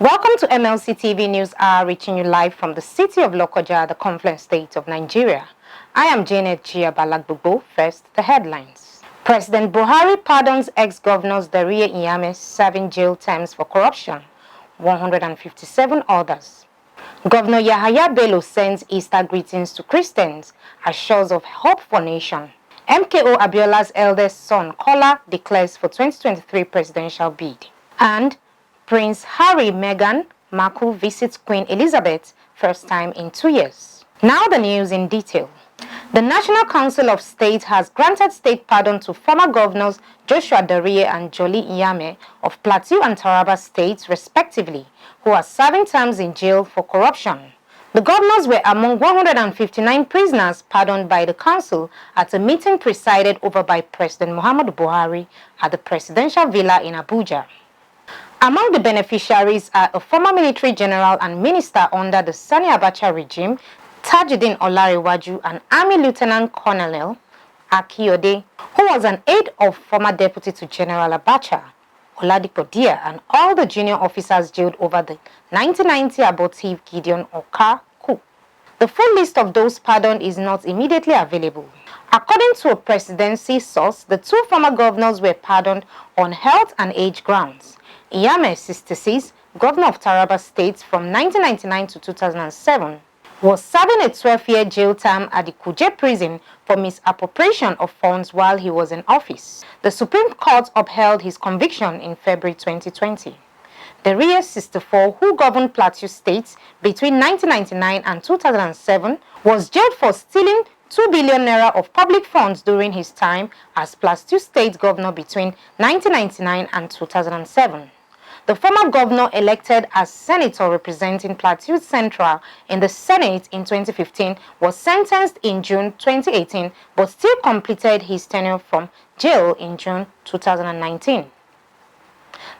Welcome to Mlc Tv News Hour, reaching you live from the city of Lokoja, the Confluence State of Nigeria. I am Janet Balagbogbo. First, the headlines. President Buhari pardons ex-governors DARIYE serving jail terms for corruption. 157 others. Governor YAHAYA BELLO sends Easter greetings to Christians as shows of hope for nation. MKO ABIOLA'S eldest son, KOLA, declares for 2023 presidential bid. And Prince Harry, Meghan Markle visits Queen Elizabeth, first time in 2 years. Now the news in detail. The National Council of State has granted state pardon to former governors Joshua DARIYE and Jolly NYAME of Plateau and Taraba states, respectively, who are serving terms in jail for corruption. The governors were among 159 prisoners pardoned by the council at a meeting presided over by President Muhammadu Buhari at the Presidential Villa in Abuja. Among the beneficiaries are a former military general and minister under the Sani Abacha regime, Tajuddin Olarewaju, and Army Lieutenant Colonel Akiyode, who was an aide of former Deputy to General Abacha, Oladipo Dia, and all the junior officers jailed over the 1990 abortive Gideon Oka coup. The full list of those pardoned is not immediately available. According to a presidency source, the two former governors were pardoned on health and age grounds. NYAME, 66, governor of Taraba State from 1999 to 2007, was serving a 12-year jail term at the Kuje prison for misappropriation of funds while he was in office. The Supreme Court upheld his conviction in February 2020. DARIYE, 64, who governed Plateau State between 1999 and 2007, was jailed for stealing 2 billion naira of public funds during his time as Plateau State governor between 1999 and 2007. The former governor, elected as senator representing Plateau Central in the Senate in 2015, was sentenced in June 2018 but still completed his tenure from jail in June 2019.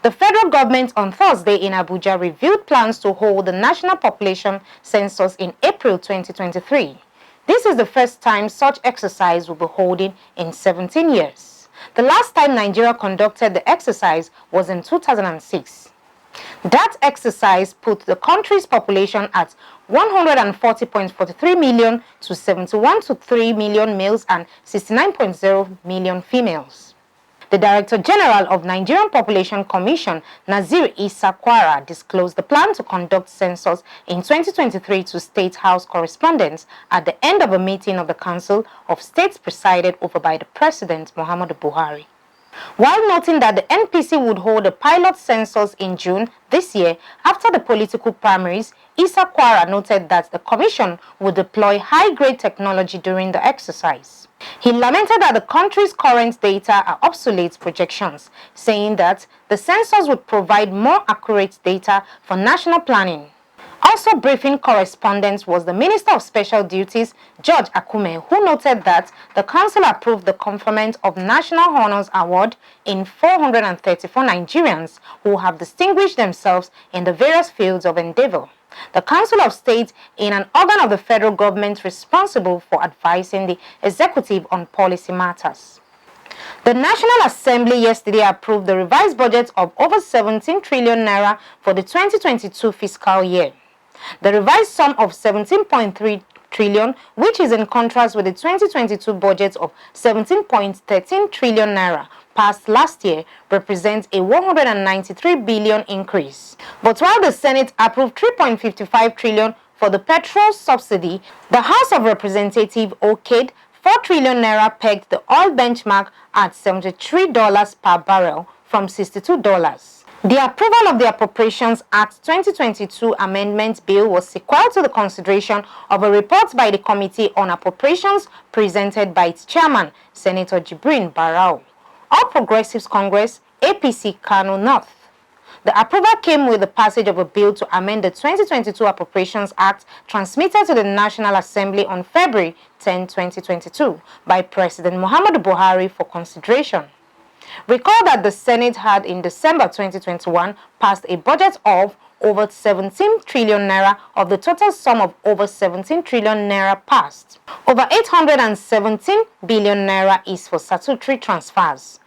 The federal government on Thursday in Abuja revealed plans to hold the national population census in April 2023. This is the first time such exercise will be holding in 17 years. The last time Nigeria conducted the exercise was in 2006. That exercise put the country's population at 140.43 million to 71.3 million males and 69.0 million females. The Director General of Nigerian Population Commission, Nazir Isa Kwara, disclosed the plan to conduct census in 2023 to State House correspondents at the end of a meeting of the Council of States presided over by the President Muhammadu Buhari. While noting that the NPC would hold a pilot census in June this year after the political primaries, Isa Kwara noted that the Commission would deploy high-grade technology during the exercise. He lamented that the country's current data are obsolete projections, saying that the census would provide more accurate data for national planning. Also briefing correspondents was the Minister of Special Duties, George Akume, who noted that the Council approved the conferment of National Honors Award in 434 Nigerians who have distinguished themselves in the various fields of endeavor. The Council of State is an organ of the federal government responsible for advising the executive on policy matters. The National Assembly yesterday approved the revised budget of over 17 trillion naira for the 2022 fiscal year. The revised sum of 17.3 trillion, which is in contrast with the 2022 budget of 17.13 trillion naira passed last year, represents a 193 billion increase. But while the Senate approved 3.55 trillion for the petrol subsidy, the House of Representatives okayed 4 trillion naira, pegged the oil benchmark at $73 per barrel from $62. The approval of the Appropriations Act 2022 Amendment Bill was sequel to the consideration of a report by the Committee on Appropriations presented by its chairman, Senator Jibrin Barau. All Progressives Congress, APC, Kano North. The approval came with the passage of a bill to amend the 2022 Appropriations Act transmitted to the National Assembly on February 10, 2022 by President Muhammadu Buhari for consideration. Recall that the Senate had in December 2021 passed a budget of over 17 trillion naira of the total sum of over 17 trillion naira passed. Over 817 billion naira is for statutory transfers.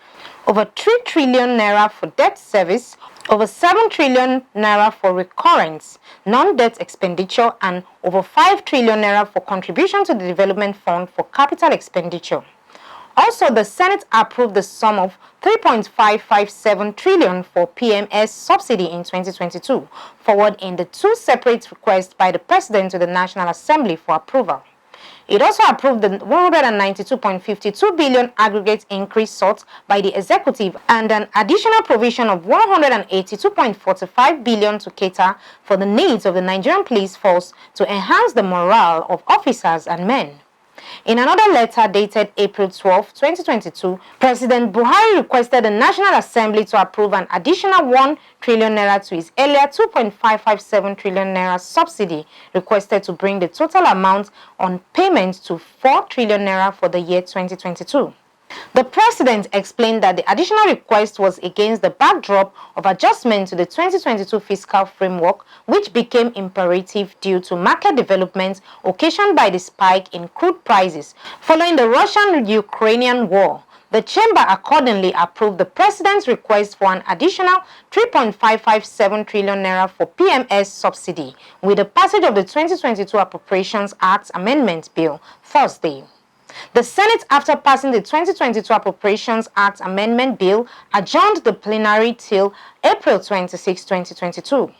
Over 3 trillion naira for debt service, over 7 trillion naira for recurrence, non-debt expenditure, and over 5 trillion naira for contribution to the development fund for capital expenditure. Also, the Senate approved the sum of 3.557 trillion for PMS subsidy in 2022, forward in the two separate requests by the President to the National Assembly for approval. It also approved the 192.52 billion aggregate increase sought by the executive and an additional provision of 182.45 billion to cater for the needs of the Nigerian police force to enhance the morale of officers and men. In another letter dated April 12, 2022, President Buhari requested the National Assembly to approve an additional 1 trillion naira to his earlier 2.557 trillion naira subsidy requested to bring the total amount on payment to 4 trillion naira for the year 2022. The President explained that the additional request was against the backdrop of adjustment to the 2022 fiscal framework, which became imperative due to market developments occasioned by the spike in crude prices following the Russian-Ukrainian war. The chamber accordingly approved the President's request for an additional 3.557 trillion naira for PMS subsidy with the passage of the 2022 Appropriations Act Amendment Bill Thursday. The Senate, after passing the 2022 Appropriations Act Amendment Bill, adjourned the plenary till April 26, 2022.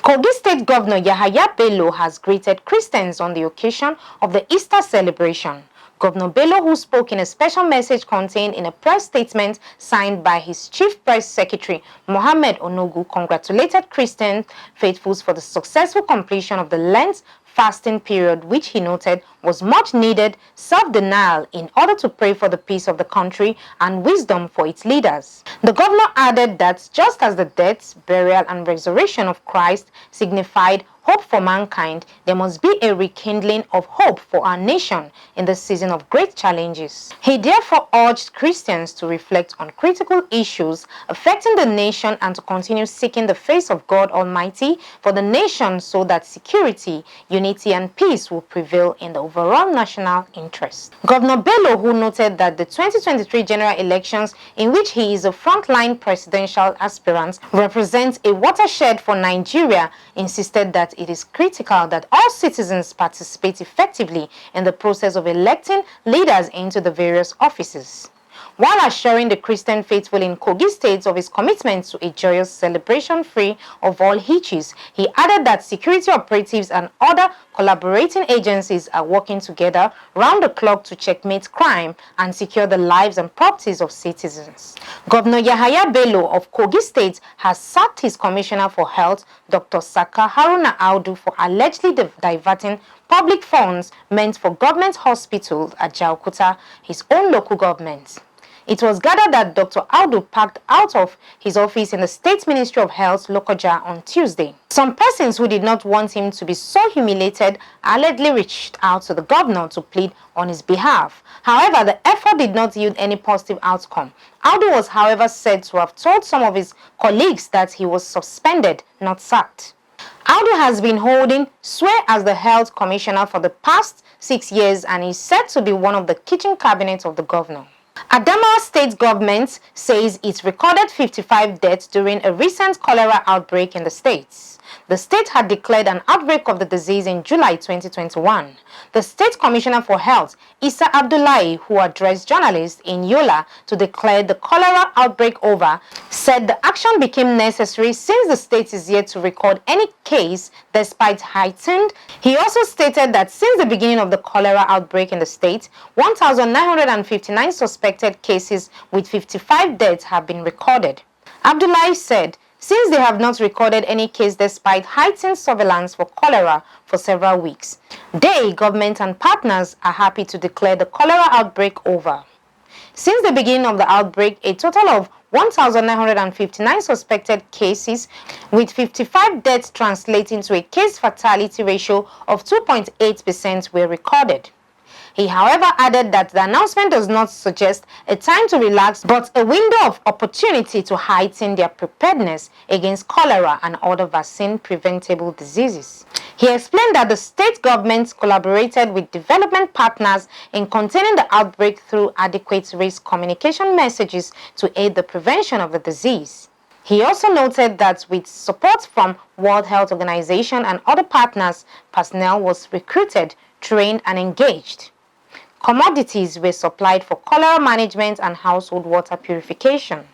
Kogi State Governor Yahaya Bello has greeted Christians on the occasion of the Easter celebration. Governor Bello, who spoke in a special message contained in a press statement signed by his Chief Press Secretary, Mohammed Onogu, congratulated Christian faithfuls for the successful completion of the Lent fasting period, which he noted was much needed self-denial in order to pray for the peace of the country and wisdom for its leaders. The governor added that just as the death, burial, and resurrection of Christ signified hope for mankind, there must be a rekindling of hope for our nation in the season of great challenges. He therefore urged Christians to reflect on critical issues affecting the nation and to continue seeking the face of God Almighty for the nation so that security, unity, and peace will prevail in the overall national interest. Governor Bello, who noted that the 2023 general elections, in which he is a frontline presidential aspirant, represents a watershed for Nigeria, insisted that it is critical that all citizens participate effectively in the process of electing leaders into the various offices. While assuring the Christian faithful in Kogi State of his commitment to a joyous celebration free of all hitches, he added that security operatives and other collaborating agencies are working together round the clock to checkmate crime and secure the lives and properties of citizens. Governor Yahaya Bello of Kogi State has sacked his Commissioner for Health, Dr. Saka Haruna Audu, for allegedly diverting public funds meant for government hospitals at Jaukuta, his own local government. It was gathered that Dr. Audu packed out of his office in the State Ministry of Health, Lokoja, on Tuesday. Some persons who did not want him to be so humiliated allegedly reached out to the governor to plead on his behalf. However, the effort did not yield any positive outcome. Audu was, however, said to have told some of his colleagues that he was suspended, not sacked. Audu has been holding sway as the health commissioner for the past 6 years and is said to be one of the kitchen cabinets of the governor. Adamawa state government says it recorded 55 deaths during a recent cholera outbreak in the state. The state had declared an outbreak of the disease in July 2021. The State Commissioner for Health, Issa Abdullahi, who addressed journalists in Yola to declare the cholera outbreak over, said the action became necessary since the state is yet to record any case despite heightened. He also stated that since the beginning of the cholera outbreak in the state, 1,959 suspected cases with 55 deaths have been recorded. Abdullahi said, since they have not recorded any case despite heightened surveillance for cholera for several weeks, they, government and partners, are happy to declare the cholera outbreak over. Since the beginning of the outbreak, a total of 1,959 suspected cases with 55 deaths translating to a case fatality ratio of 2.8% were recorded. He, however, added that the announcement does not suggest a time to relax, but a window of opportunity to heighten their preparedness against cholera and other vaccine-preventable diseases. He explained that the state government collaborated with development partners in containing the outbreak through adequate risk communication messages to aid the prevention of the disease. He also noted that with support from World Health Organization and other partners, personnel was recruited, trained and engaged. Commodities were supplied for cholera management and household water purification.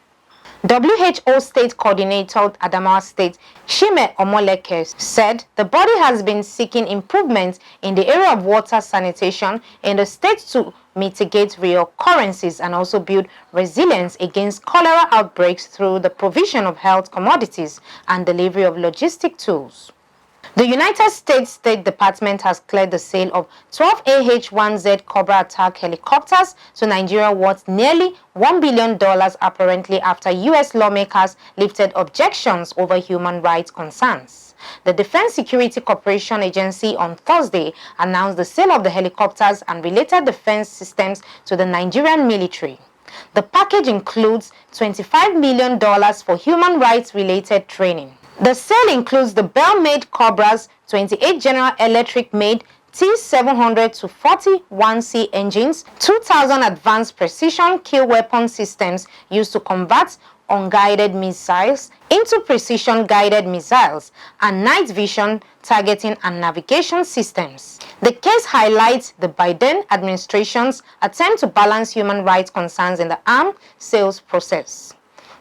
WHO State Coordinator Adamawa State, Shime Omoleke, said the body has been seeking improvements in the area of water sanitation in the state to mitigate reoccurrences and also build resilience against cholera outbreaks through the provision of health commodities and delivery of logistic tools. The United States State Department has cleared the sale of 12 AH-1Z Cobra attack helicopters to Nigeria worth nearly $1 billion, apparently after U.S. lawmakers lifted objections over human rights concerns. The Defense Security Corporation Agency on Thursday announced the sale of the helicopters and related defense systems to the Nigerian military. The package includes $25 million for human rights-related training. The sale includes the Bell-made Cobras, 28 General Electric-made T700 to 41C engines, 2,000 advanced precision kill weapon systems used to combat unguided missiles into precision-guided missiles, and night vision, targeting and navigation systems. The case highlights the Biden administration's attempt to balance human rights concerns in the arms sales process.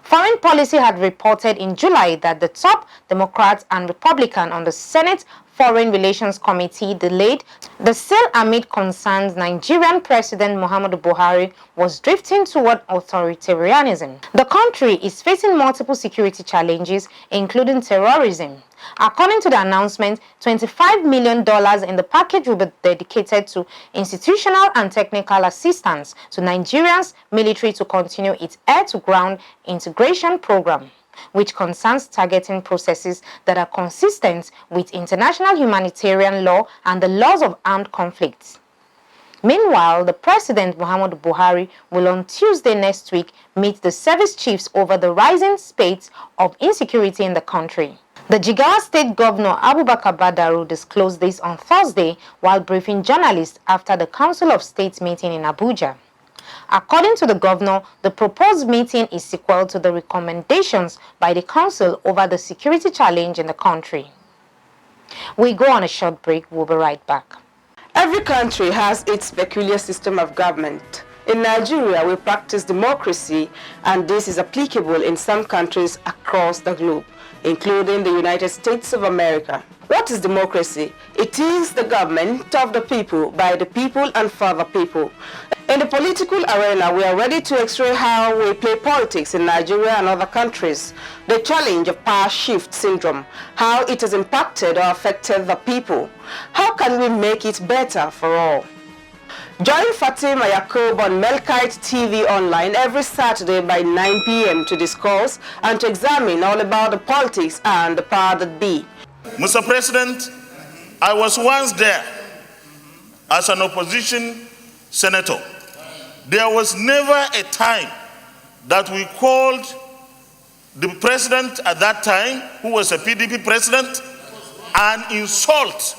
Foreign Policy had reported in July that the top Democrat and Republican on the Senate Foreign Relations Committee delayed the sale amid concerns Nigerian President Muhammadu Buhari was drifting toward authoritarianism. The country is facing multiple security challenges, including terrorism. According to the announcement, $25 million in the package will be dedicated to institutional and technical assistance to Nigeria's military to continue its air-to-ground integration program, which concerns targeting processes that are consistent with international humanitarian law and the laws of armed conflicts. Meanwhile, the President Muhammadu Buhari will on Tuesday next week meet the service chiefs over the rising spate of insecurity in the country. The Jigawa State Governor Abubakar Badaru disclosed this on Thursday while briefing journalists after the Council of State meeting in Abuja. According to the governor, the proposed meeting is sequel to the recommendations by the council over the security challenge in the country. We go on a short break. We'll be right back. Every country has its peculiar system of government. In Nigeria, we practice democracy, and this is applicable in some countries across the globe, including the United States of America. What is democracy? It is the government of the people, by the people, and for the people. In the political arena, we are ready to x-ray how we play politics in Nigeria and other countries, the challenge of power shift syndrome, how it has impacted or affected the people. How can we make it better for all? Join Fatima Yacob on Mlc TV online every Saturday by 9 p.m. to discuss and to examine all about the politics and the power that be. Mr. President, I was once there as an opposition senator. There was never a time that we called the president at that time, who was a PDP president, an insult,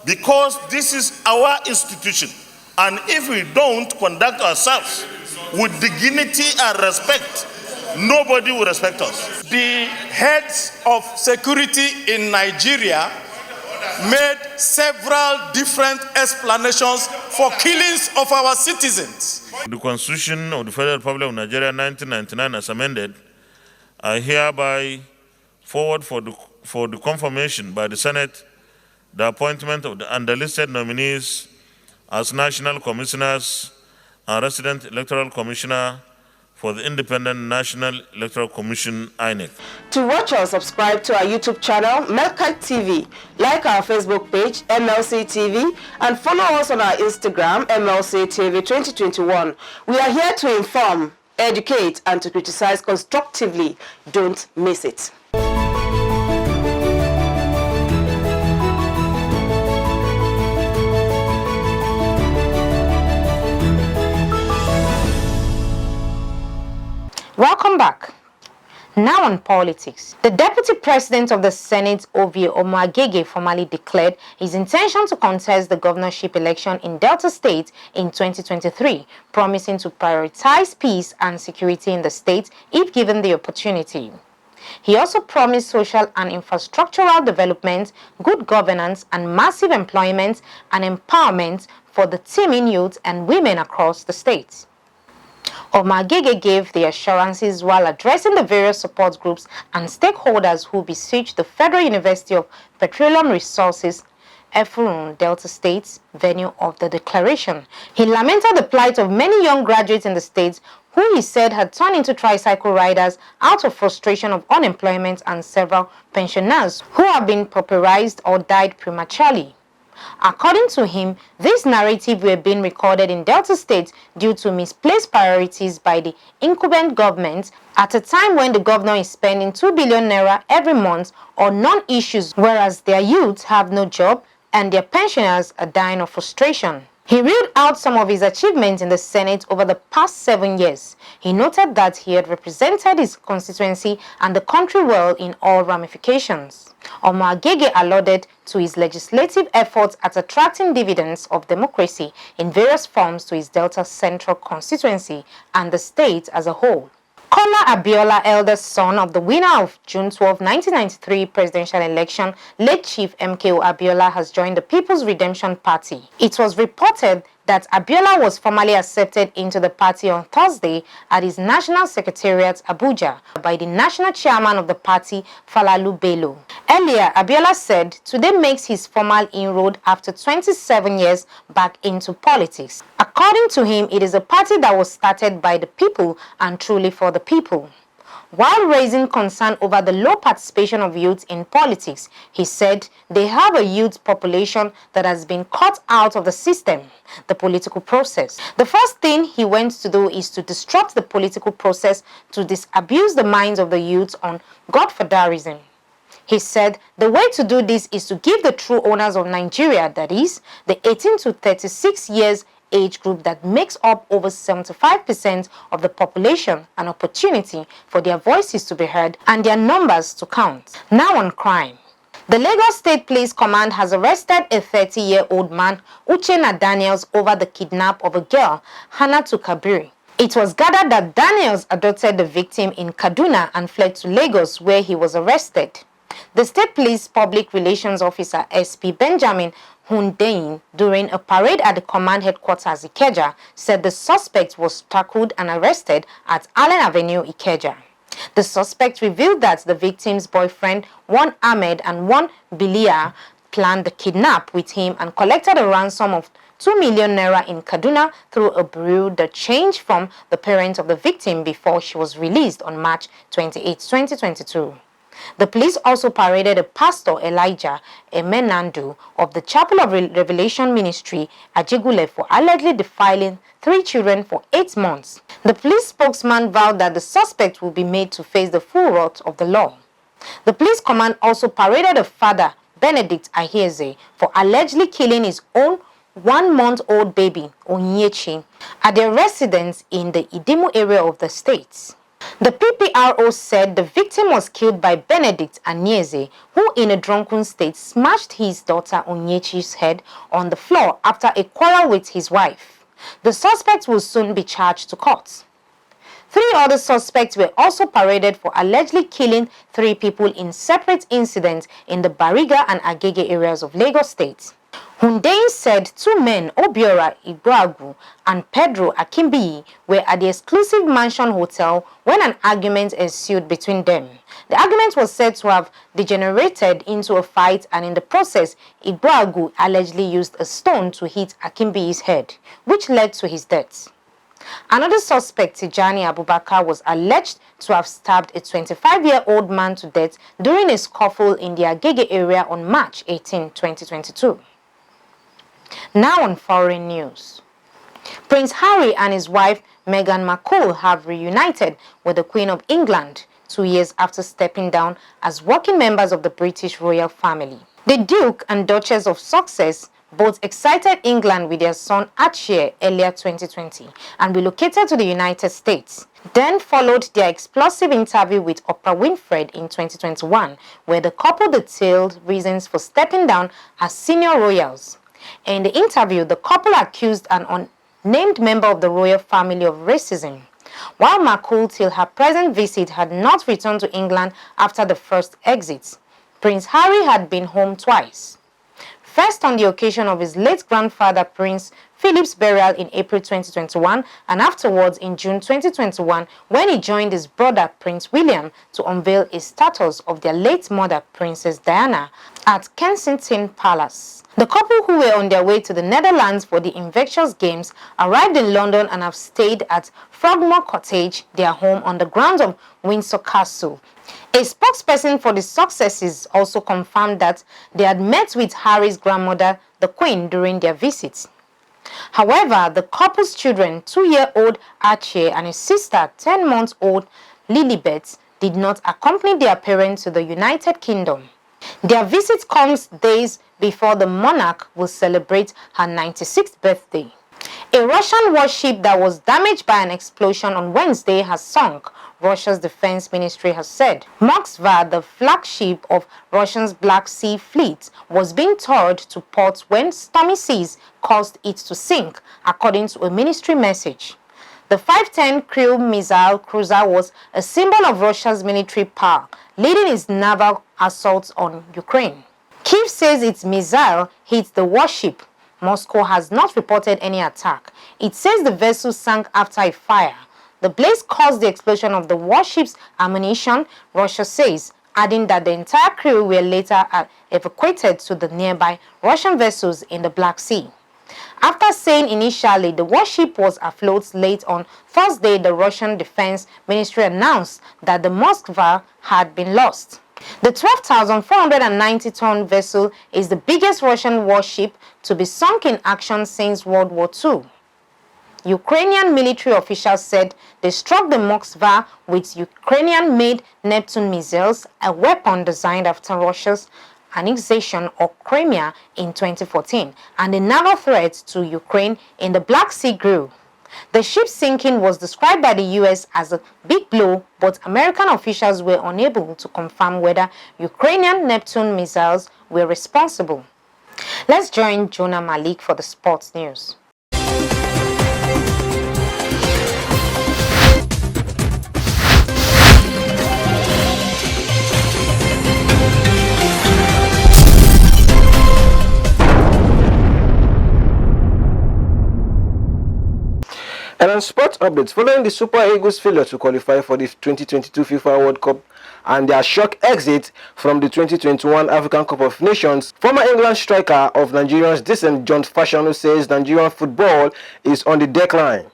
because this is our institution. And if we don't conduct ourselves with dignity and respect, nobody will respect us. The heads of security in Nigeria made several different explanations for killings of our citizens. The Constitution of the Federal Republic of Nigeria 1999 as amended, I hereby forward for the confirmation by the Senate the appointment of the underlisted nominees as National Commissioners and Resident Electoral Commissioner for the Independent National Electoral Commission, INEC. To watch or subscribe to our YouTube channel, Mlc TV, like our Facebook page, Mlc TV, and follow us on our Instagram, Mlc TV 2021. We are here to inform, educate, and to criticize constructively. Don't miss it. Welcome back. Now on politics. The Deputy President of the Senate, Ovie Omoagege, formally declared his intention to contest the governorship election in Delta State in 2023, promising to prioritize peace and security in the state if given the opportunity. He also promised social and infrastructural development, good governance, and massive employment and empowerment for the teeming youth and women across the state. Omar Gege gave the assurances while addressing the various support groups and stakeholders who besieged the Federal University of Petroleum Resources, Efurun, Delta State, venue of the declaration. He lamented the plight of many young graduates in the state who he said had turned into tricycle riders out of frustration of unemployment, and several pensioners who have been pauperized or died prematurely. According to him, this narrative were being recorded in Delta State due to misplaced priorities by the incumbent government at a time when the governor is spending 2 billion naira every month on non-issues, whereas their youth have no job and their pensioners are dying of frustration. He reeled out some of his achievements in the Senate over the past 7 years. He noted that he had represented his constituency and the country well in all ramifications. Omar Gege alluded to his legislative efforts at attracting dividends of democracy in various forms to his Delta Central constituency and the state as a whole. KOLA Abiola, eldest son of the winner of June 12, 1993 presidential election, late Chief MKO Abiola, has joined the People's Redemption Party. It was reported that Abiola was formally accepted into the party on Thursday at his National Secretariat, Abuja, by the national chairman of the party, Falalu Bello. Earlier, Abiola said today makes his formal inroad after 27 years back into politics. According to him, it is a party that was started by the people and truly for the people. While raising concern over the low participation of youth in politics, he said they have a youth population that has been cut out of the system, the political process. The first thing he went to do is to disrupt the political process to disabuse the minds of the youth on godfatherism. He said the way to do this is to give the true owners of Nigeria, that is, the 18 to 36 years age group that makes up over 75% of the population, an opportunity for their voices to be heard and their numbers to count. Now on crime. The Lagos State Police Command has arrested a 30-year-old man, Uchenna Daniels, over the kidnap of a girl, Hannatu Kabiri. It was gathered that Daniels adopted the victim in Kaduna and fled to Lagos, where he was arrested. The State Police Public Relations Officer, SP Benjamin Hundeyin, during a parade at the command headquarters Ikeja, said the suspect was tackled and arrested at Allen Avenue, Ikeja. The suspect revealed that the victim's boyfriend, one Ahmed and one Bilia, planned the kidnap with him and collected a ransom of 2 million naira in Kaduna through a bureau de change from the parents of the victim before she was released on March 28, 2022. The police also paraded a pastor, Elijah Emenandu, of the Chapel of Revelation Ministry, Ajigule, for allegedly defiling 3 children for 8 months. The police spokesman vowed that the suspect will be made to face the full wrath of the law. The police command also paraded a father, Benedict Ahieze, for allegedly killing his own 1-month-old baby, Onyechi, at their residence in the Idimu area of the state. The PPRO said the victim was killed by Benedict Anyeze, who in a drunken state smashed his daughter Onyechi's head on the floor after a quarrel with his wife. The suspect will soon be charged to court. 3 other suspects were also paraded for allegedly killing 3 people in separate incidents in the Bariga and Agege areas of Lagos State. Hundeyin said 2 men, Obiora Igboagu and Pedro Akimbiyi, were at the exclusive mansion hotel when an argument ensued between them. The argument was said to have degenerated into a fight, and in the process, Igboagu allegedly used a stone to hit Akimbiyi's head, which led to his death. Another suspect, Tijani Abubakar, was alleged to have stabbed a 25-year-old man to death during a scuffle in the Agege area on March 18, 2022. Now on foreign news. Prince Harry and his wife Meghan Markle have reunited with the Queen of England 2 years after stepping down as working members of the British royal family. The Duke and Duchess of Sussex both excited England with their son Archie earlier 2020 and relocated to the United States. Then followed their explosive interview with Oprah Winfrey in 2021, where the couple detailed reasons for stepping down as senior royals. In the interview, the couple accused an unnamed member of the royal family of racism. while MARKLE, till her present visit, had not returned to England after the first exit. Prince Harry had been home twice. First on the occasion of his late grandfather Prince Philip's burial in April 2021, and afterwards in June 2021 when he joined his brother Prince William to unveil a status of their late mother Princess Diana at Kensington Palace. The couple, who were on their way to the Netherlands for the Invictus Games, arrived in London and have stayed at Frogmore Cottage, their home on the grounds of Windsor Castle. A spokesperson for the Successes also confirmed that they had met with Harry's grandmother, the Queen, during their visit. However, the couple's children, 2-year-old Archie and his sister, 10-month-old Lilibet, did not accompany their parents to the United Kingdom. Their visit comes days before the monarch will celebrate her 96th birthday. A Russian warship that was damaged by an explosion on Wednesday has sunk, Russia's defense ministry has said. Moskva, the flagship of Russia's Black Sea Fleet, was being towed to port when stormy seas caused it to sink, according to a ministry message. The 510 crew missile cruiser was a symbol of Russia's military power, leading its naval assaults on Ukraine. Kyiv says its missile hit the warship. Moscow has not reported any attack. It says the vessel sank after a fire. The blaze caused the explosion of the warship's ammunition, Russia says, adding that the entire crew were later evacuated to the nearby Russian vessels in the Black Sea. After saying initially the warship was afloat, late on Thursday, the Russian Defense Ministry announced that the Moskva had been lost. The 12,490-ton vessel is the biggest Russian warship to be sunk in action since World War II. Ukrainian military officials said they struck the Moskva with Ukrainian-made Neptune missiles, a weapon designed after Russia's annexation of Crimea in 2014, and a naval threat to Ukraine in the Black Sea grew. The ship's sinking was described by the U.S. as a big blow, but American officials were unable to confirm whether Ukrainian Neptune missiles were responsible. Let's join Jonah Malik for the sports news. And on sports updates, following the Super Eagles' failure to qualify for the 2022 FIFA World Cup and their shock exit from the 2021 African Cup of Nations, former England striker of Nigeria's descent John Fashanu says Nigerian football is on the decline.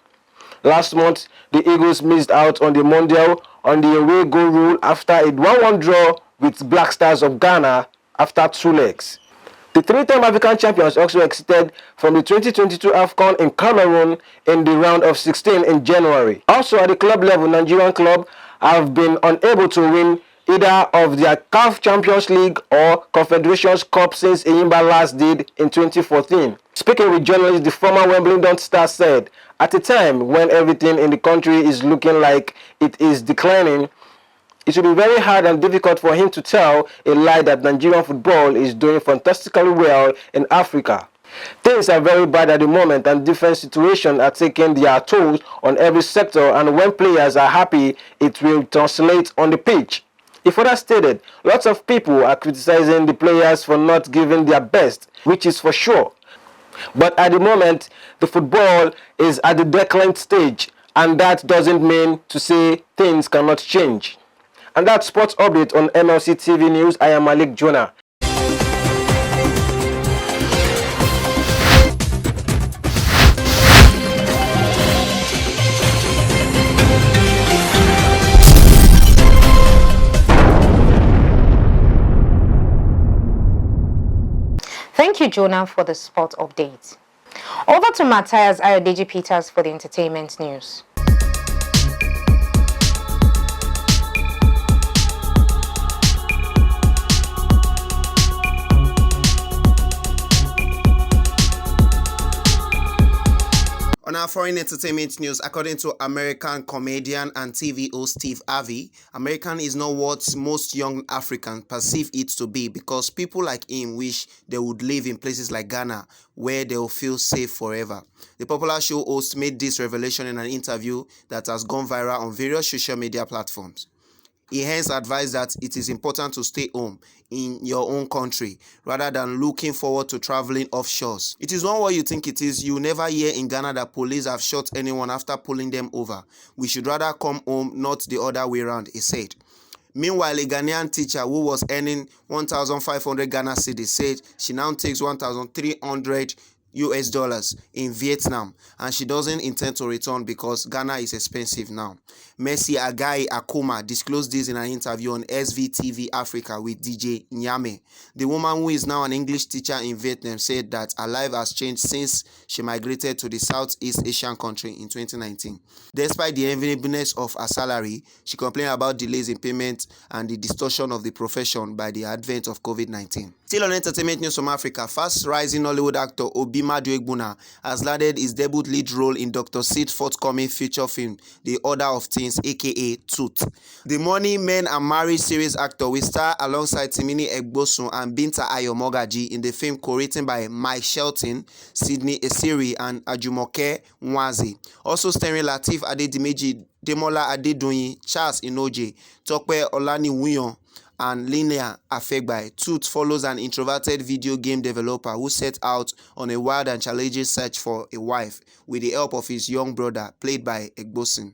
Last month, the Eagles missed out on the Mondial on the away goal rule after a 1-1 draw with Black Stars of Ghana after 2 legs. The 3-time African champions also exited from the 2022 AFCON in Cameroon in the round of 16 in January. Also at the club level, Nigerian club have been unable to win either of their CAF Champions League or Confederations Cup since Eyimba last did in 2014. Speaking with journalists, the former Wimbledon star said, at a time when everything in the country is looking like it is declining, it will be very hard and difficult for him to tell a lie that Nigerian football is doing fantastically well in Africa. Things are very bad at the moment and different situations are taking their toll on every sector, and when players are happy, it will translate on the pitch. He further stated, lots of people are criticizing the players for not giving their best, which is for sure. But at the moment, the football is at the decline stage, and that doesn't mean to say things cannot change. And that's sports update on Mlc TV News. I am Malik Jonah. Thank you, Jonah, for the sport update. Over to Matthias Ayodeji Peters for the entertainment news. On our foreign entertainment news, according to American comedian and TV host Steve Harvey, American is not what most young Africans perceive it to be because people like him wish they would live in places like Ghana where they'll feel safe forever. The popular show host made this revelation in an interview that has gone viral on various social media platforms. He hence advised that it is important to stay home in your own country rather than looking forward to traveling offshores. It is not what you think it is. You will never hear in Ghana that police have shot anyone after pulling them over. We should rather come home, not the other way around, he said. Meanwhile, a Ghanaian teacher who was earning 1,500 Ghana cedis said she now takes 1,300 US dollars in Vietnam and she doesn't intend to return because Ghana is expensive now. Mercy Agai Akuma disclosed this in an interview on SVTV Africa with DJ NYAME. The woman, who is now an English teacher in Vietnam, said that her life has changed since she migrated to the Southeast Asian country in 2019. Despite the enviableness of her salary, she complained about delays in payment and the distortion of the profession by the advent of COVID-19. Still on entertainment news from Africa, fast-rising Hollywood actor Obi Maduegbuna has landed his debut lead role in Dr. Sid's forthcoming feature film, The Order of Things, aka Tooth. The Money, Men and Marriage series actor will star alongside Timini Egbosun and Binta Ayomogaji in the film co-written by Mike Shelton, Sydney Esiri, and Ajumoke Nwaze. Also starring Lateef Adedimeji, Demola Adedoyin, Charles Inoje, Tope Olaniwuyan, and Linnea Afegbai. Tooth follows an introverted video game developer who set out on a wild and challenging search for a wife with the help of his young brother, played by Egbosun.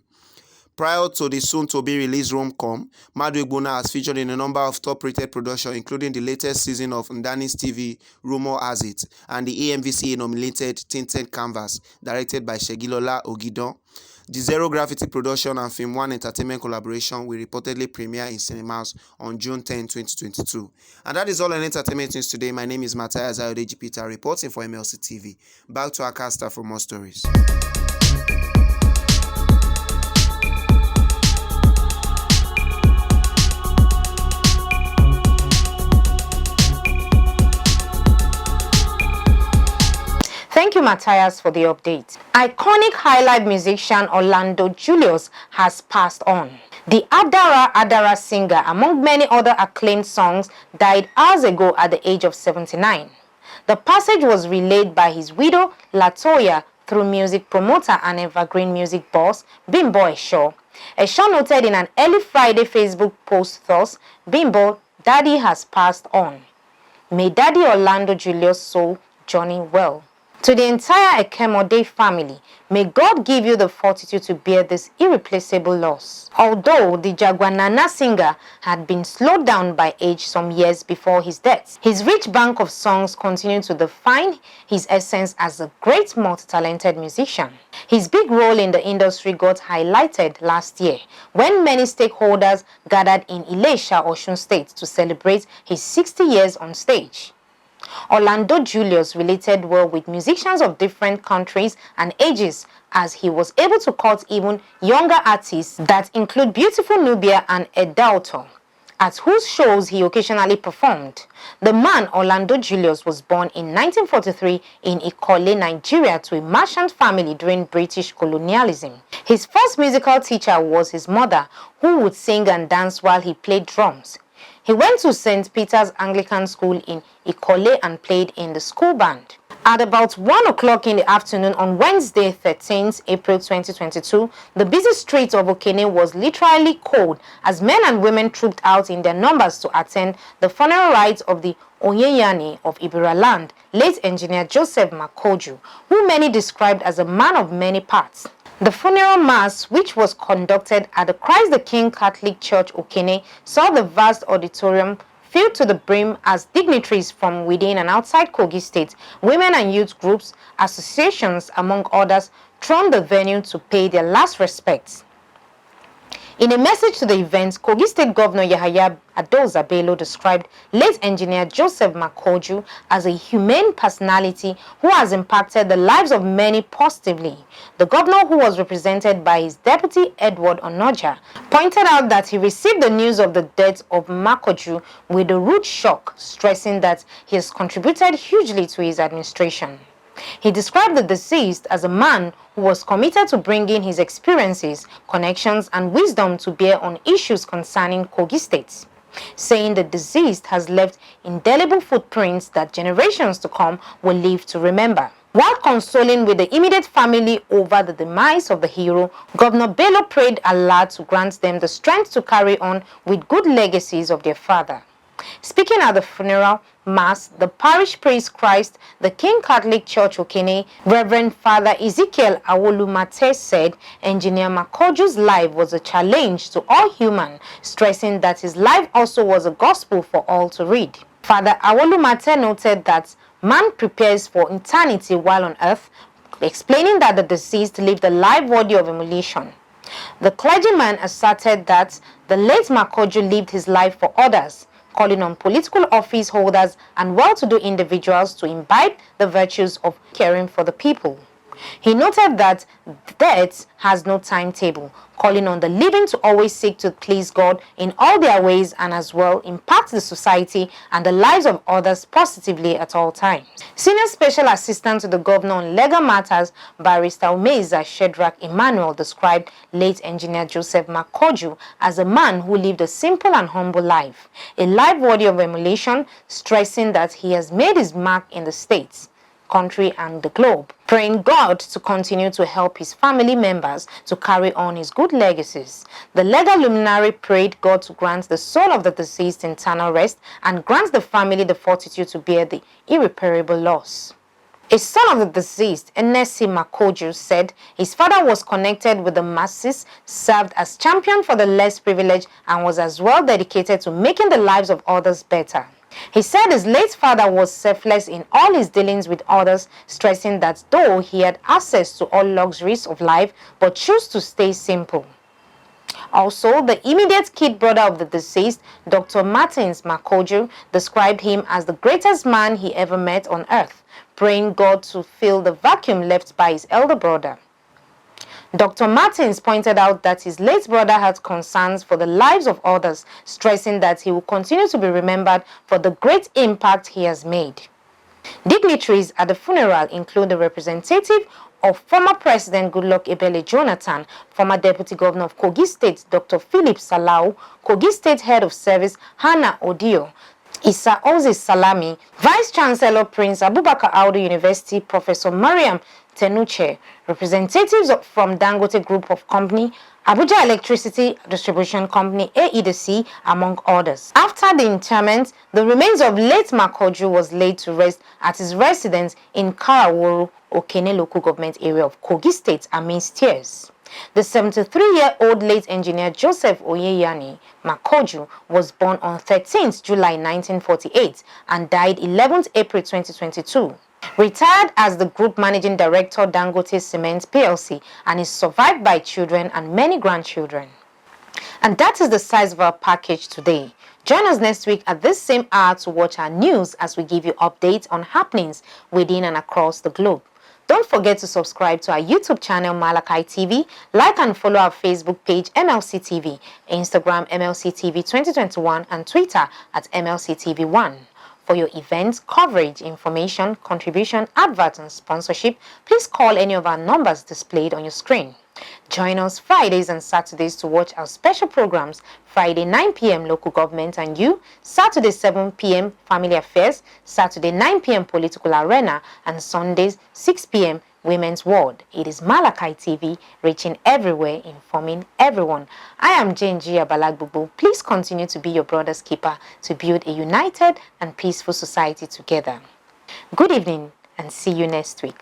Prior to the soon-to-be-released rom-com, Maduegbuna has featured in a number of top-rated productions, including the latest season of Ndani's TV, Rumor Has It, and the AMVCA-nominated Tinted Canvas, directed by Segilola Ogidon. The Zero Gravity production and Film One Entertainment collaboration will reportedly premiere in cinemas on June 10, 2022. And that is all on entertainment news today. My name is Matthias Ayodeji Peter, reporting for Mlc TV. Back to our caster for more stories. Thank you, Matthias, for the update. Iconic highlife musician Orlando Julius has passed on. The Adara singer, among many other acclaimed songs, died hours ago at the age of 79. The passage was relayed by his widow, Latoya, through music promoter and evergreen music boss, Bimbo Esho. Esho noted in an early Friday Facebook post thus, Bimbo, Daddy has passed on. May Daddy Orlando Julius' soul journey well. To the entire Ekemode family, may God give you the fortitude to bear this irreplaceable loss. Although the Jagwanana singer had been slowed down by age some years before his death, his rich bank of songs continued to define his essence as a great multi-talented musician. His big role in the industry got highlighted last year when many stakeholders gathered in Ilesha, Osun State to celebrate his 60 years on stage. Orlando Julius related well with musicians of different countries and ages, as he was able to cut even younger artists that include beautiful Nubia and Edalto, at whose shows he occasionally performed. The man, Orlando Julius, was born in 1943 in Ikole, Nigeria, to a merchant family during British colonialism. His first musical teacher was his mother, who would sing and dance while he played drums. He went to St. Peter's Anglican School in Ikole and played in the school band. At about 1 o'clock in the afternoon on Wednesday, 13th April 2022, the busy street of Okene was literally cold as men and women trooped out in their numbers to attend the funeral rites of the Onyeyane of Ibira land, late engineer Joseph Makoju, who many described as a man of many parts. The funeral mass, which was conducted at the Christ the King Catholic Church Okene, saw the vast auditorium filled to the brim as dignitaries from within and outside Kogi State, women and youth groups, associations, among others, thronged the venue to pay their last respects. In a message to the event, Kogi State Governor Yahaya Adoza Bello described late engineer Joseph Makoju as a humane personality who has impacted the lives of many positively. The governor, who was represented by his deputy Edward Onoja, pointed out that he received the news of the death of Makoju with a rude shock, stressing that he has contributed hugely to his administration. He described the deceased as a man who was committed to bringing his experiences, connections, and wisdom to bear on issues concerning Kogi State, saying the deceased has left indelible footprints that generations to come will live to remember. While consoling with the immediate family over the demise of the hero, Governor Bello prayed Allah to grant them the strength to carry on with good legacies of their father. Speaking at the funeral mass, the parish priest Christ, the King Catholic Church Okene, Reverend Father Ezekiel Awolumate said Engineer Makoju's life was a challenge to all human, stressing that his life also was a gospel for all to read. Father Awolumate noted that man prepares for eternity while on earth, explaining that the deceased lived a life worthy of emulation. The clergyman asserted that the late Makoju lived his life for others, calling on political office holders and well-to-do individuals to imbibe the virtues of caring for the people. He noted that death has no timetable, calling on the living to always seek to please God in all their ways and as well impact the society and the lives of others positively at all times. Senior Special Assistant to the Governor on Legal Matters, Barrister Umeza Shedrack Emmanuel, described late Engineer Joseph Makoju as a man who lived a simple and humble life, a life worthy of emulation, stressing that he has made his mark in the states, country and the globe, praying God to continue to help his family members to carry on his good legacies. The legal luminary prayed God to grant the soul of the deceased eternal rest and grant the family the fortitude to bear the irreparable loss. A son of the deceased, Enesi Makoju, said his father was connected with the masses, served as champion for the less privileged, and was as well dedicated to making the lives of others better. He said his late father was selfless in all his dealings with others, stressing that though he had access to all luxuries of life, but chose to stay simple. Also, the immediate kid brother of the deceased, Dr. Martins Makoju, described him as the greatest man he ever met on earth, praying God to fill the vacuum left by his elder brother. Dr. Martins pointed out that his late brother had concerns for the lives of others, stressing that he will continue to be remembered for the great impact he has made. Dignitaries at the funeral include the representative of former President Goodluck Ebele Jonathan, former Deputy Governor of Kogi State, Dr. Philip Salau, Kogi State Head of Service, Hannah Odio, Issa Ozi Salami, Vice Chancellor Prince Abubakar Audu University, Professor Mariam Tenuche, representatives from Dangote Group of Company, Abuja Electricity Distribution Company, AEDC, among others. After the interment, the remains of late Makoju was laid to rest at his residence in Karawuru, Okene local government area of Kogi State amidst tears. The 73-year-old late engineer Joseph Oyeyani Makoju was born on 13th July 1948 and died 11th April 2022. Retired as the Group Managing Director Dangote Cement PLC and is survived by children and many grandchildren. And that is the size of our package today. Join us next week at this same hour to watch our news as we give you updates on happenings within and across the globe. Don't forget to subscribe to our YouTube channel Mlc TV, like and follow our Facebook page Mlc TV, Instagram Mlc TV 2021 and Twitter at Mlc TV 1. For your events, coverage, information, contribution, advert and sponsorship, please call any of our numbers displayed on your screen. Join us Fridays and Saturdays to watch our special programs. Friday 9 p.m. Local Government and You, Saturday 7 p.m. Family Affairs, Saturday 9 p.m. Political Arena, and Sundays 6 p.m. Women's World. It is Mlc TV, reaching everywhere, informing everyone. I am Jane Gia Balagbubu. Please continue to be your brother's keeper to build a united and peaceful society together. Good evening and see you next week.